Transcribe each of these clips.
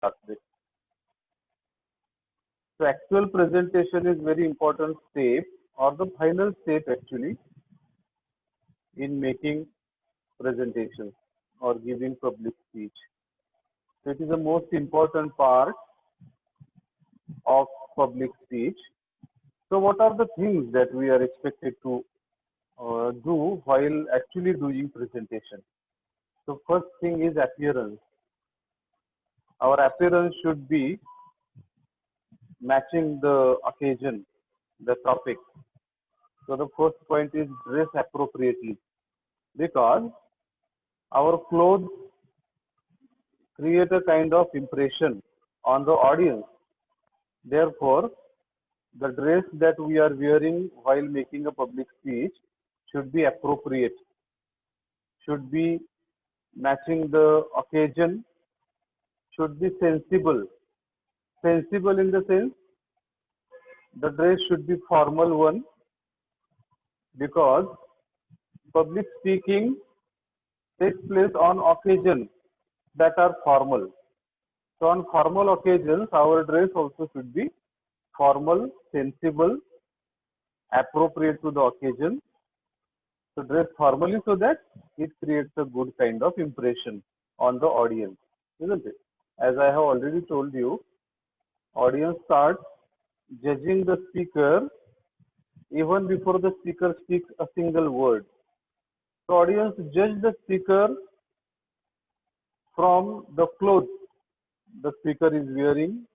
start this. So actual presentation is very important step or the final step actually in making presentations or giving public speech. So it is the most important part of public speech. So what are the things that we are expected to do while actually doing presentation? So first thing is appearance. Our appearance should be matching the occasion, the topic. So the first point is dress appropriately because our clothes create a kind of impression on the audience. Therefore, the dress that we are wearing while making a public speech should be appropriate, should be matching the occasion, should be sensible. Sensible in the sense the dress should be formal one because public speaking takes place on occasions that are formal. So on formal occasions, our dress also should be formal, sensible, appropriate to the occasion. So dress formally so that it creates a good kind of impression on the audience, isn't it? As I have already told you, audience starts judging the speaker even before the speaker speaks a single word. So audience judge the speaker from the clothes the speaker is wearing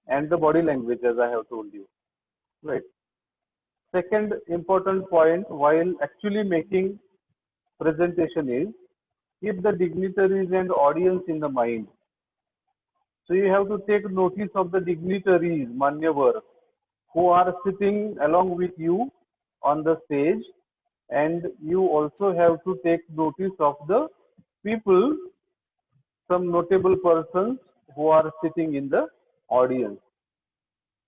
and the body language, as I have told you. Right. Second important point while actually making presentation is keep the dignitaries and audience in the mind. So you have to take notice of the dignitaries, Manyavar, who are sitting along with you on the stage, and you also have to take notice of the people, some notable persons who are sitting in the audience.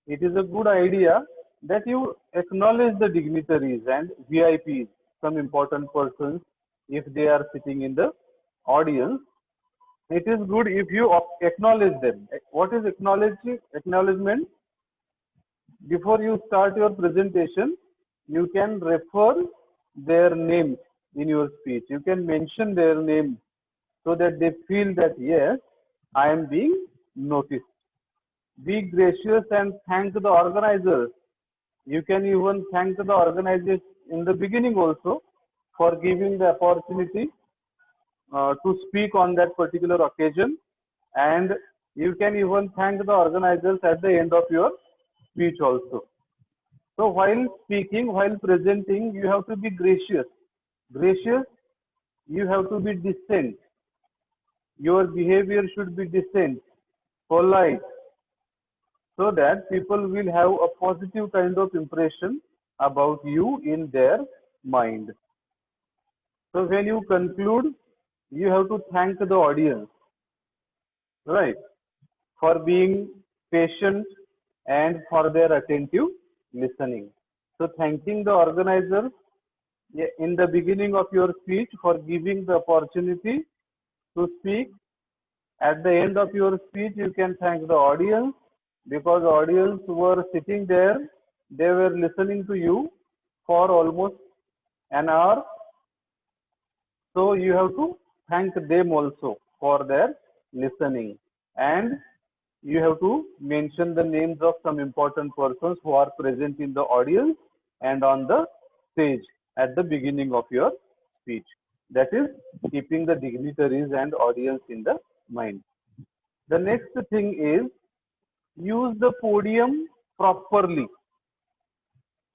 It is a good idea that you acknowledge the dignitaries and VIPs, some important persons, if they are sitting in the audience. It is good if you acknowledge them. What is acknowledgement? Before you start your presentation, you can refer their names in your speech. You can mention their names so that they feel that yes, I am being noticed. Be gracious and thank the organizers. You can even thank the organizers in the beginning also for giving the opportunity to speak on that particular occasion, and you can even thank the organizers at the end of your speech also. So while speaking, while presenting, you have to be gracious. Gracious, you have to be decent. Your behavior should be decent, polite, so that people will have a positive kind of impression about you in their mind. So when you conclude, you have to thank the audience, right, for being patient and for their attentive listening. So thanking the organizers in the beginning of your speech for giving the opportunity to speak. At the end of your speech, you can thank the audience because audience were sitting there, they were listening to you for almost an hour. So you have to thank them also for their listening, and you have to mention the names of some important persons who are present in the audience and on the stage at the beginning of your speech. That is keeping the dignitaries and audience in the mind. The next thing is use the podium properly.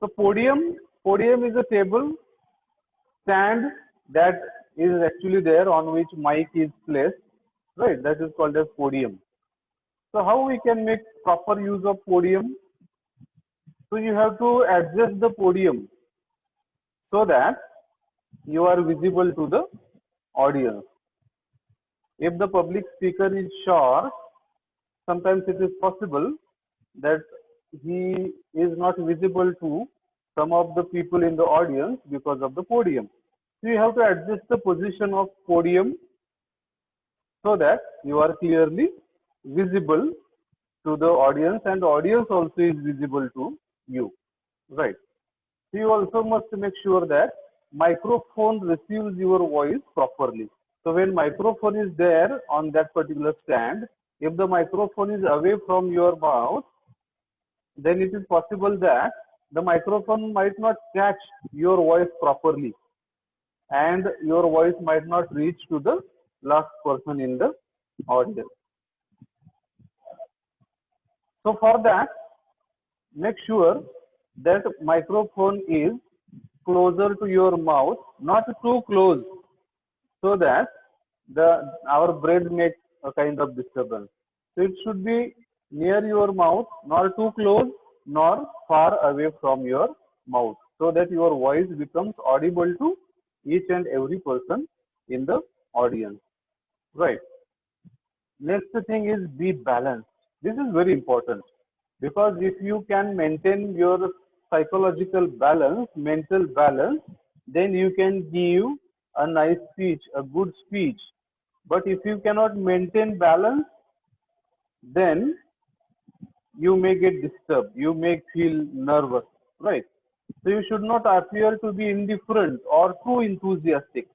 So podium is a table stand that is actually there on which mic is placed, right? That is called as podium. So how we can make proper use of podium? So you have to adjust the podium so that you are visible to the audience. If the public speaker is short, sometimes it is possible that he is not visible to some of the people in the audience because of the podium. So you have to adjust the position of podium so that you are clearly visible to the audience and the audience also is visible to you, right? So you also must make sure that microphone receives your voice properly. So when microphone is there on that particular stand, if the microphone is away from your mouth, then it is possible that the microphone might not catch your voice properly and your voice might not reach to the last person in the audience. So for that, make sure that microphone is closer to your mouth, not too close, so that our breath makes a kind of disturbance. So it should be near your mouth, not too close, nor far away from your mouth, so that your voice becomes audible to each and every person in the audience. Right. Next thing is be balanced. This is very important because if you can maintain your psychological balance, mental balance, then you can give a nice speech, a good speech. But if you cannot maintain balance, then you may get disturbed, you may feel nervous, right? So you should not appear to be indifferent or too enthusiastic.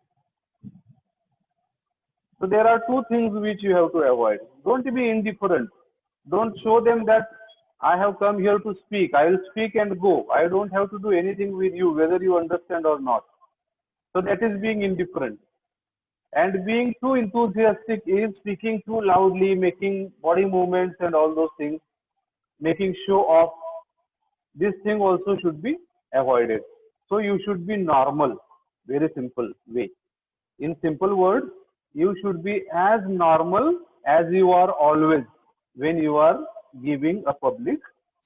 So there are two things which you have to avoid. Don't be indifferent. Don't show them that I have come here to speak. I will speak and go. I don't have to do anything with you, whether you understand or not. So that is being indifferent. And being too enthusiastic is speaking too loudly, making body movements and all those things, making show off. This thing also should be avoided. So you should be normal, very simple way. In simple words, you should be as normal as you are always when you are giving a public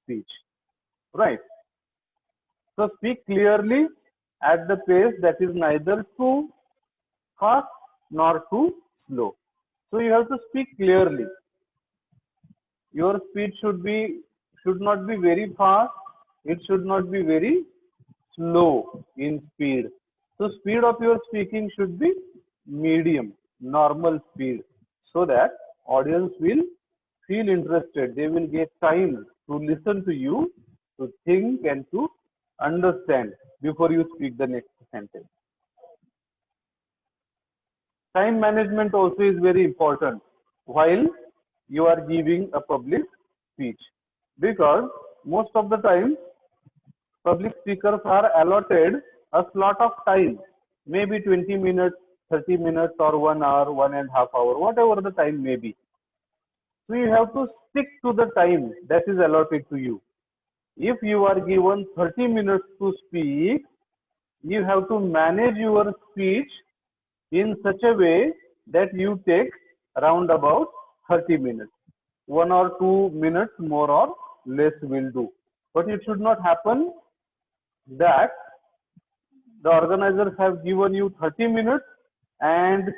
speech, right? So speak clearly at the pace that is neither too fast nor too slow. So you have to speak clearly. Your speech should not be very fast. It should not be very slow in speed. So speed of your speaking should be medium, normal speed, so that audience will feel interested. They will get time to listen to you, to think and to understand before you speak the next sentence. Time management also is very important while you are giving a public speech, because most of the time public speakers are allotted a slot of time, maybe 20 minutes, 30 minutes, or 1 hour, 1.5 hours, whatever the time may be. So you have to stick to the time that is allotted to you. If you are given 30 minutes to speak, you have to manage your speech in such a way that you take around about 30 minutes. 1 or 2 minutes more or less will do. But it should not happen that the organizers have given you 30 minutes and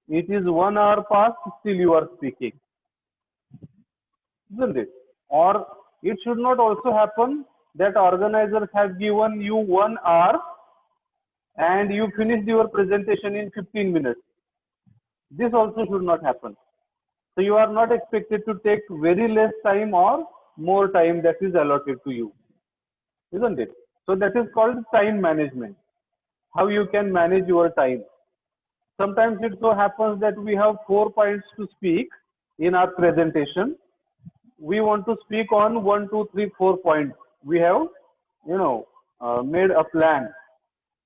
it is 1 hour past, still you are speaking, isn't it? Or it should not also happen that organizers have given you 1 hour and you finished your presentation in 15 minutes. This also should not happen. So you are not expected to take very less time or more time that is allotted to you, isn't it? So that is called time management. How you can manage your time. Sometimes it so happens that we have 4 points to speak in our presentation. We want to speak on 1, 2, 3, 4 points. We have, made a plan,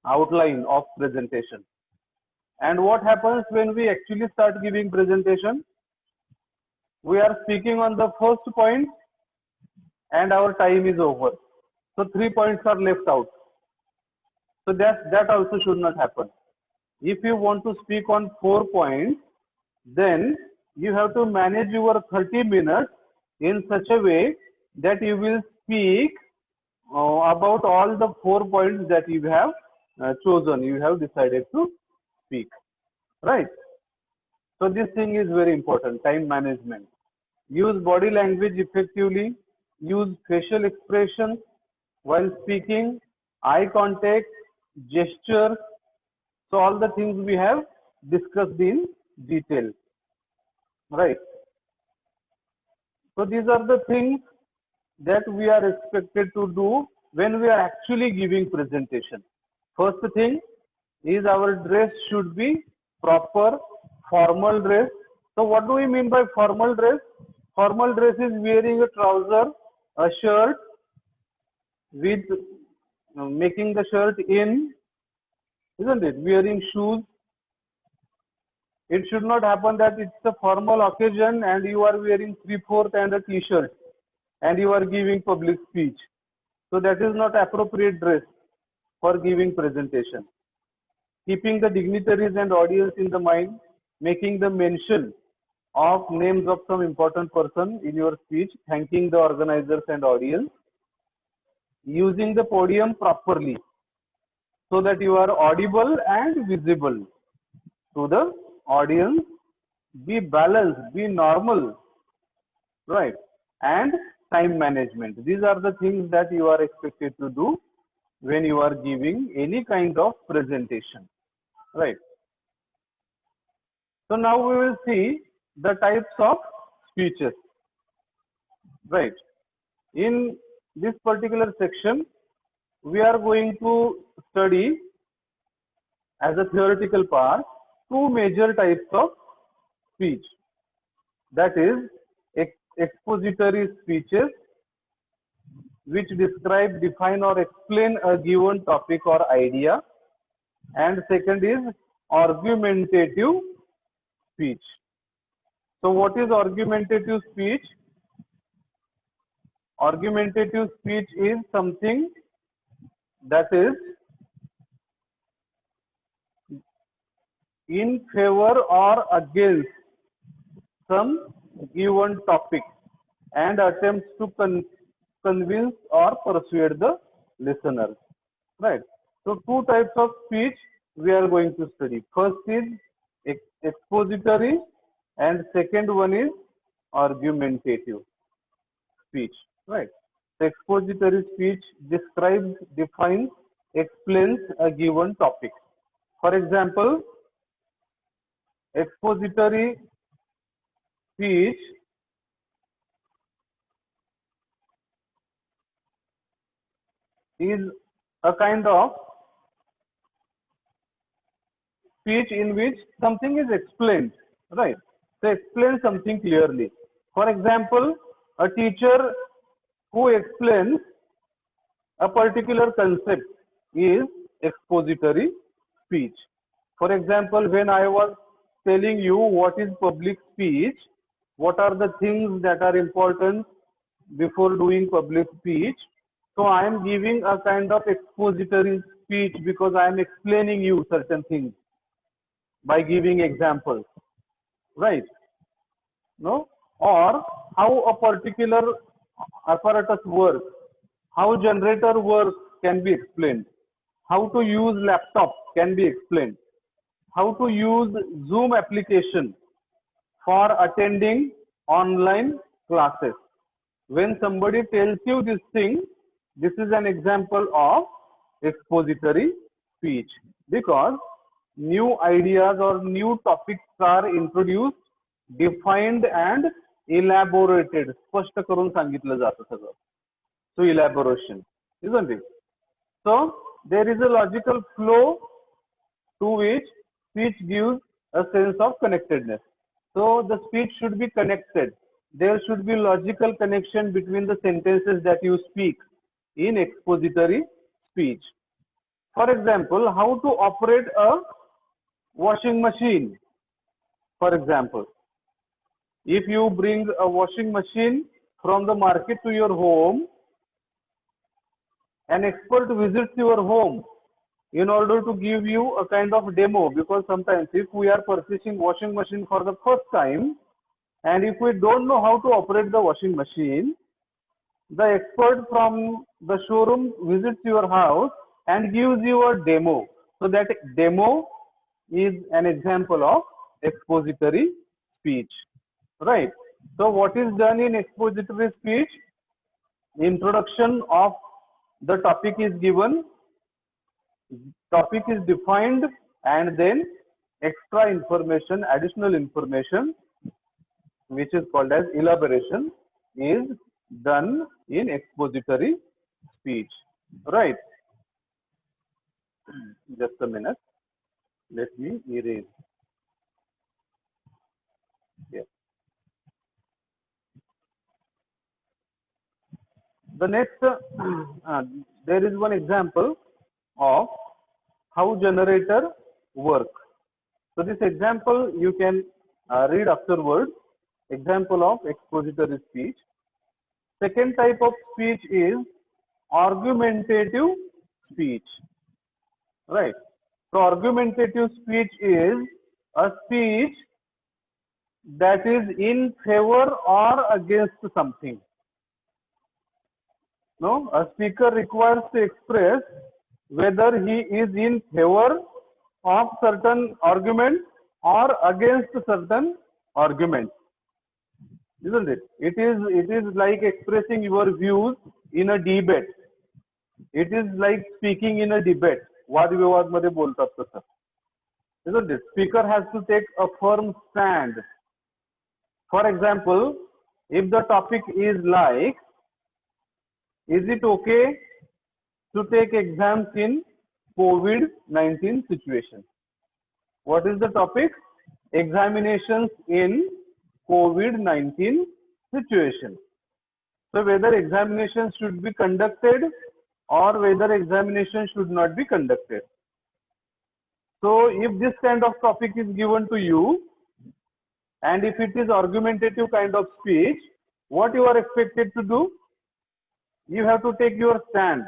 outline of presentation. And what happens when we actually start giving presentation? We are speaking on the first point and our time is over. So 3 points are left out. So that also should not happen. If you want to speak on 4 points, then you have to manage your 30 minutes in such a way that you will speak about all the 4 points that you have chosen, you have decided to speak, right? So this thing is very important, time management. Use body language effectively, use facial expressions while speaking, eye contact, gestures. So all the things we have discussed in detail. right? So these are the things that we are expected to do when we are actually giving presentation. First thing is our dress should be proper formal dress. So what do we mean by formal dress? Formal dress is wearing a trouser, a shirt with making the shirt in, isn't it? Wearing shoes. It should not happen that it's a formal occasion and you are wearing 3/4 and a t-shirt and you are giving public speech. So that is not appropriate dress for giving presentation. Keeping the dignitaries and audience in the mind, making the mention of names of some important person in your speech, thanking the organizers and audience, using the podium properly so that you are audible and visible to the audience, be balanced, be normal, right? And time management. These are the things that you are expected to do when you are giving any kind of presentation, right? So now we will see the types of speeches, right? In this particular section, we are going to study as a theoretical part two major types of speech. That is expository speeches, which describe, define or explain a given topic or idea, and second is argumentative speech. So what is argumentative speech? Argumentative speech is something that is in favor or against some given topic and attempts to convince or persuade the listeners, right? So two types of speech we are going to study. First is expository and second one is argumentative speech, right? The expository speech describes, defines, explains a given topic. For example, expository speech is a kind of speech in which something is explained, right? So explain something clearly. For example, a teacher who explains a particular concept is expository speech. For example, when I was telling you what is public speech, what are the things that are important before doing public speech, so I am giving a kind of expository speech because I am explaining you certain things by giving examples, right? No? Or how a particular apparatus works, how generator works can be explained, how to use laptop can be explained, how to use Zoom application for attending online classes. When somebody tells you this thing, this is an example of expository speech because new ideas or new topics are introduced, defined and elaborated. स्पष्ट करून सांगितलं जातं सगळं. So elaboration, isn't it? So there is a logical flow to which speech gives a sense of connectedness. So the speech should be connected. There should be logical connection between the sentences that you speak in expository speech. For example, how to operate a washing machine. For example, if you bring a washing machine from the market to your home, an expert visits your home in order to give you a kind of demo, because sometimes if we are purchasing washing machine for the first time and if we don't know how to operate the washing machine, the expert from the showroom visits your house and gives you a demo. So that demo is an example of expository speech, right? So what is done in expository speech? Introduction of the topic is given, topic is defined, and then extra information, additional information which is called as elaboration, is done in expository speech, right? Just a minute. Let me erase. Yeah. The next, there is one example of how generator work. So this example you can read afterwards. Example of expository speech. Second type of speech is argumentative speech, right? So argumentative speech is a speech that is in favor or against something. No, a speaker requires to express whether he is in favor of certain argument or against certain argument, isn't it? It is like expressing your views in a debate. It is like speaking in a debate. वाद विवाद मध्ये बोलतात तसं, isn't it? Speaker has to take a firm stand. For example, if the topic is like, is it okay to take exams in COVID-19 situation? What is the topic? Examinations in COVID-19 situation. So whether examinations should be conducted or whether examination should not be conducted. So if this kind of topic is given to you, and if it is argumentative kind of speech, what you are expected to do? You have to take your stand,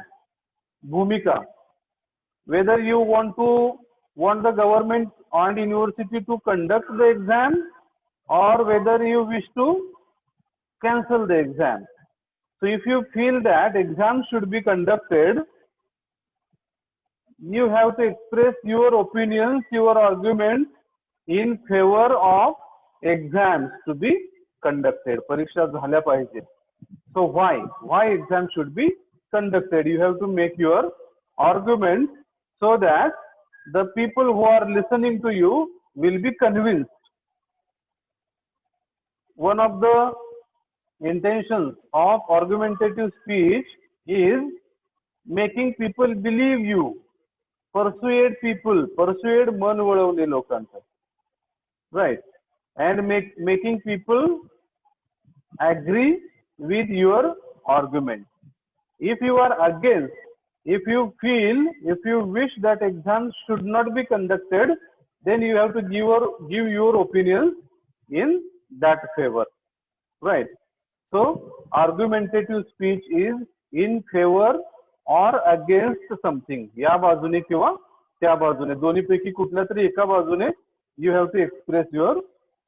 bhumika. Whether you want the government and university to conduct the exam, or whether you wish to cancel the exam. So if you feel that exam should be conducted, you have to express your opinions, your arguments in favor of exams to be conducted. Pariksha झाल्या पाहिजे. So why exam should be conducted? You have to make your argument so that the people who are listening to you will be convinced. One of the intentions of argumentative speech is making people believe you, persuade people, persuade मन वळवणे लोकांचं, right? And making people agree with your argument. If you are against, if you wish that exams should not be conducted, then you have to give your opinions in that favor, right? So argumentative speech is in favor or against something. या बाजूने किंवा त्या बाजूने, दोन्हीपैकी कुठल्या तरी एका बाजूने you have to express your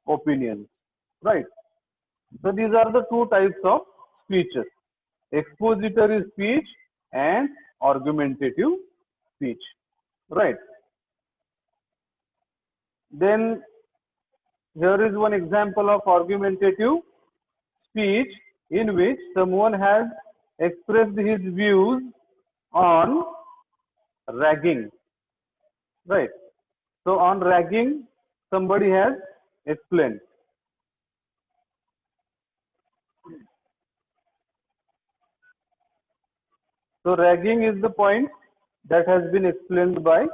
opinion, right? So these are the two types of speeches: expository speech and argumentative speech, right? Then here is one example of argumentative speech in which someone has expressed his views on ragging, right? So on ragging, somebody has explained. So ragging is the point that has been explained by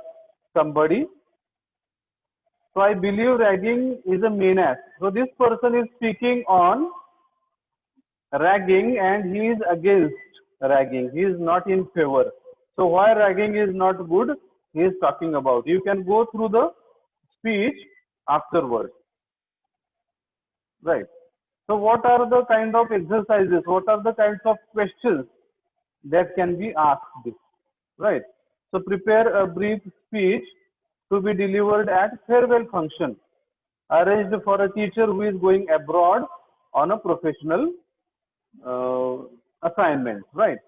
somebody. So I believe ragging is a menace. So this person is speaking on ragging and he is against ragging. He is not in favor. So why ragging is not good, he is talking about. You can go through the speech afterwards, right? So what are the kind of exercises, what are the kinds of questions that can be asked, right? So prepare a brief speech to be delivered at farewell function arranged for a teacher who is going abroad on a professional assignment, right?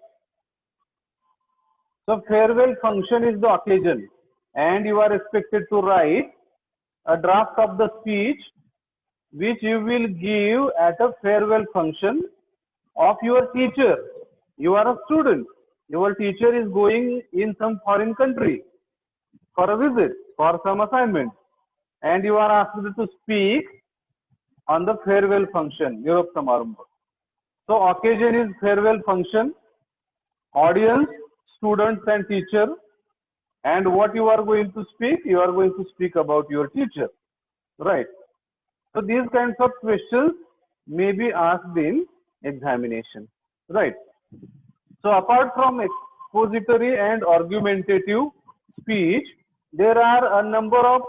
So farewell function is the occasion and you are expected to write a draft of the speech which you will give at a farewell function of your teacher. You are a student. Your teacher is going in some foreign country for a visit, for some assignment, and you are asked to speak on the farewell function, Niropp Samarambha. So occasion is farewell function, audience, students and teacher, and what you are going to speak, you are going to speak about your teacher, right? So these kinds of questions may be asked in examination, right? So apart from expository and argumentative speech, there are a number of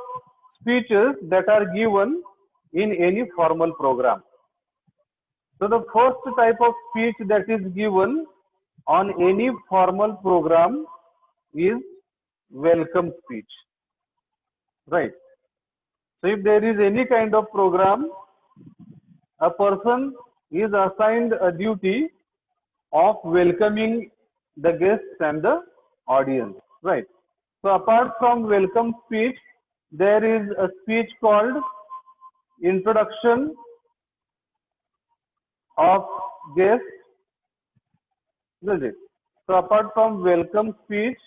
speeches that are given in any formal program. So the first type of speech that is given on any formal program is welcome speech, right? So if there is any kind of program, a person is assigned a duty of welcoming the guests and the audience, right? So apart from welcome speech, there is a speech called introduction of guests, isn't it? So apart from welcome speech,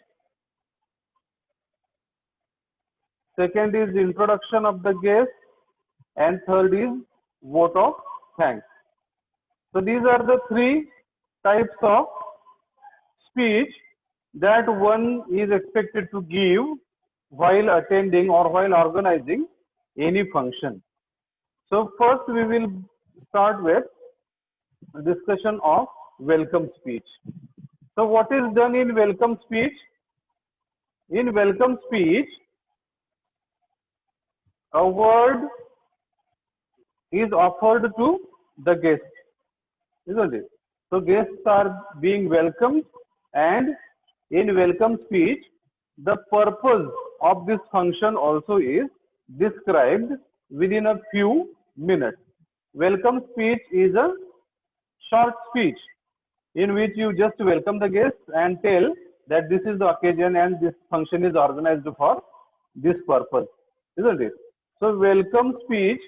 second is introduction of the guest, and third is vote of thanks. So these are the three types of speech that one is expected to give while attending or while organizing any function. So first we will start with a discussion of welcome speech. So what is done in welcome speech? In welcome speech, a word is offered to the guest, isn't it? So guests are being welcomed, and in welcome speech, the purpose of this function also is described within a few minutes. Welcome speech is a short speech in which you just welcome the guests and tell that this is the occasion and this function is organized for this purpose, isn't it? So welcome speech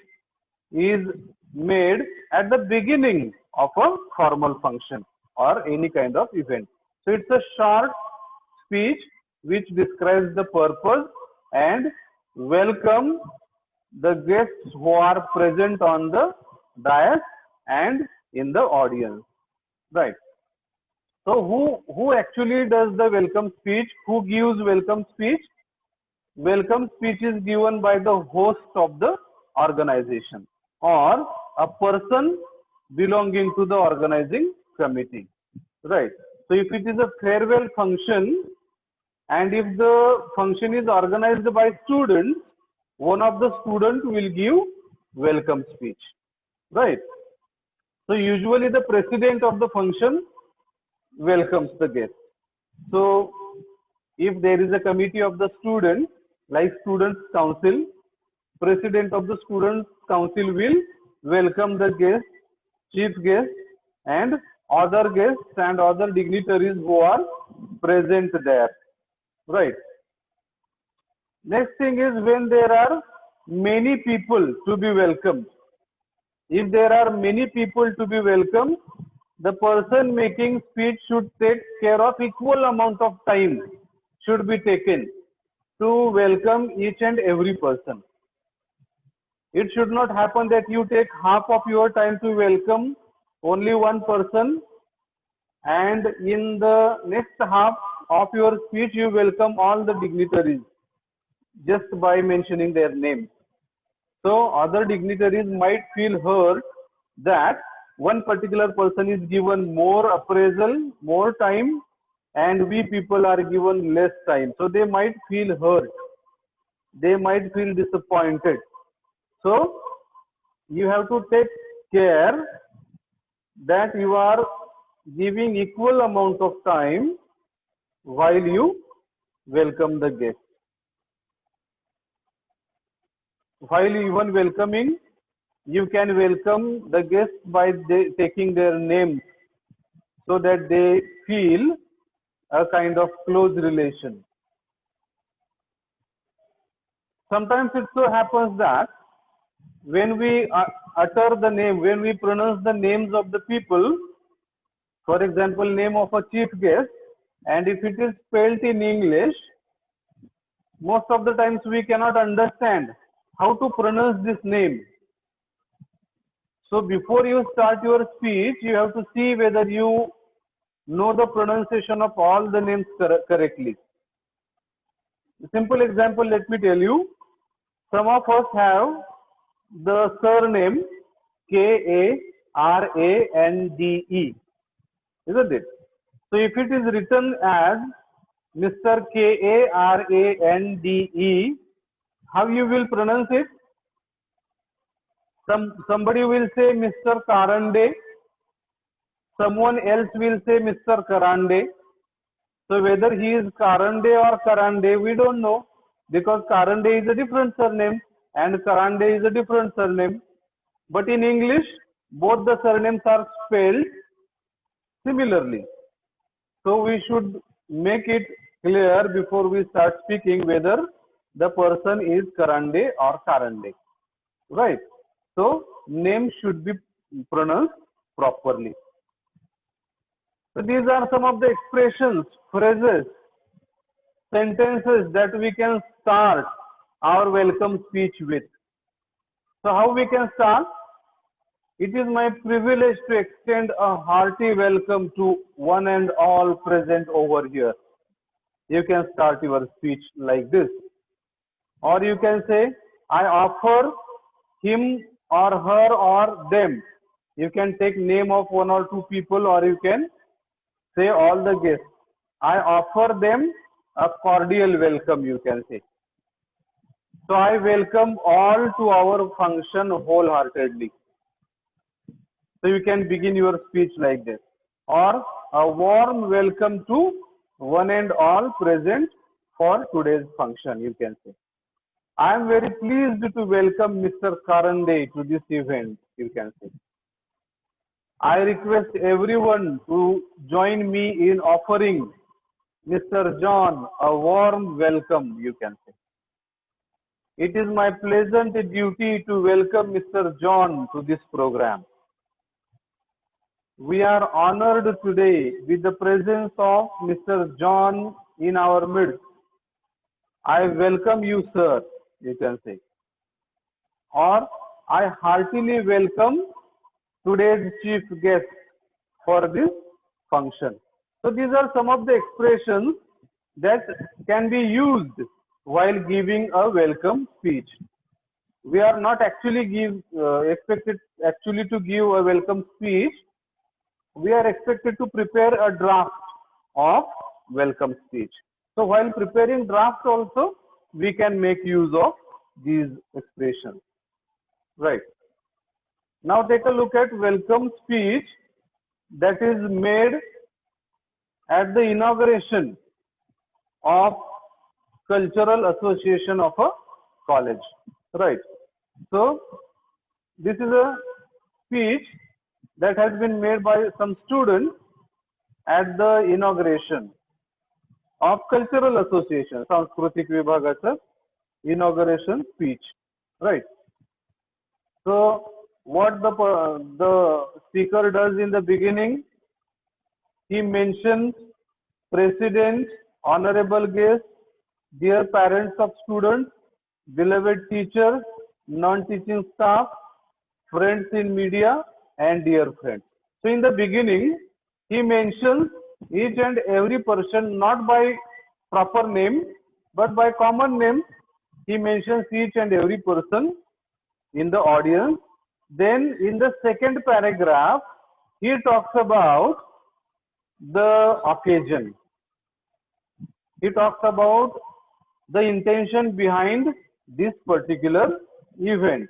is made at the beginning of a formal function or any kind of event. So it's a short speech which describes the purpose and welcome the guests who are present on the dais and in the audience, right? So who actually does the welcome speech? Who gives welcome speech? Welcome speech is given by the host of the organization or a person belonging to the organizing committee, right? So if it is a farewell function and if the function is organized by students, one of the students will give welcome speech, right? So usually the president of the function welcomes the guest. So if there is a committee of the students, like students council, president of the students council will welcome the guests, chief guests and other guests and other dignitaries who are present there, right? Next thing is when there are many people to be welcomed. If there are many people to be welcomed, the person making speech should take care of equal amount of time should be taken to welcome each and every person. It should not happen that you take half of your time to welcome only one person and in the next half of your speech you welcome all the dignitaries just by mentioning their names. So other dignitaries might feel hurt that one particular person is given more appraisal, more time, and we people are given less time. So they might feel hurt. They might feel disappointed. So you have to take care that you are giving equal amount of time while you welcome the guest. While even welcoming, you can welcome the guests by taking their names so that they feel a kind of close relation. Sometimes it so happens that when we utter the name, when we pronounce the names of the people, for example, name of a chief guest, and if it is spelled in English, most of the times we cannot understand how to pronounce this name. So before you start your speech, you have to see whether you know the pronunciation of all the names correctly. Simple example, let me tell you. Some of us have the surname Karande, isn't it? So if it is written as Mr. Karande, how you will pronounce it? Somebody will say Mr. Karande, someone else will say Mr. Karande. So whether he is Karande or Karande, we don't know, because Karande is a different surname and Karande is a different surname. But in English, both the surnames are spelled similarly. So we should make it clear before we start speaking whether the person is Karande or Karande. Right? So name should be pronounced properly. So these are some of the expressions, phrases, sentences that we can start our welcome speech with. So how we can start? It is my privilege to extend a hearty welcome to one and all present over here. You can start your speech like this. Or you can say, I offer him or her or them. You can take name of one or two people, or you can say all the guests. I offer them a cordial welcome, you can say. So I welcome all to our function wholeheartedly. So you can begin your speech like this. Or a warm welcome to one and all present for today's function, you can say. I am very pleased to welcome Mr. Karande to this event, you can say. I request everyone to join me in offering Mr. John a warm welcome, you can say. It is my pleasant duty to welcome Mr. John to this program. We are honored today with the presence of Mr. John in our midst. I welcome you, sir, you can say. Or I heartily welcome today's chief guest for this function. So these are some of the expressions that can be used while giving a welcome speech. We are not actually expected to give a welcome speech. We are expected to prepare a draft of welcome speech. So while preparing draft also, we can make use of these expressions. Right. Now take a look at welcome speech that is made at the inauguration of cultural association of a college. Right. So this is a speech that has been made by some students at the inauguration of cultural association, Sanskritik Vibhagacha inauguration speech. Right. So what the speaker does in the beginning, he mentions president, honorable guests, dear parents of students, beloved teachers, non-teaching staff, friends in media, and dear friends. So in the beginning, he mentions each and every person not by proper name, but by common name. He mentions each and every person in the audience. Then in the second paragraph, he talks about the occasion. He talks about the intention behind this particular event.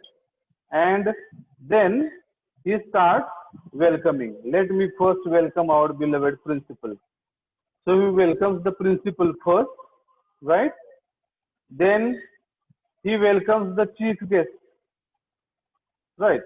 And then he starts welcoming. Let me first welcome our beloved principal. So he welcomes the principal first, right? Then he welcomes the chief guest, right?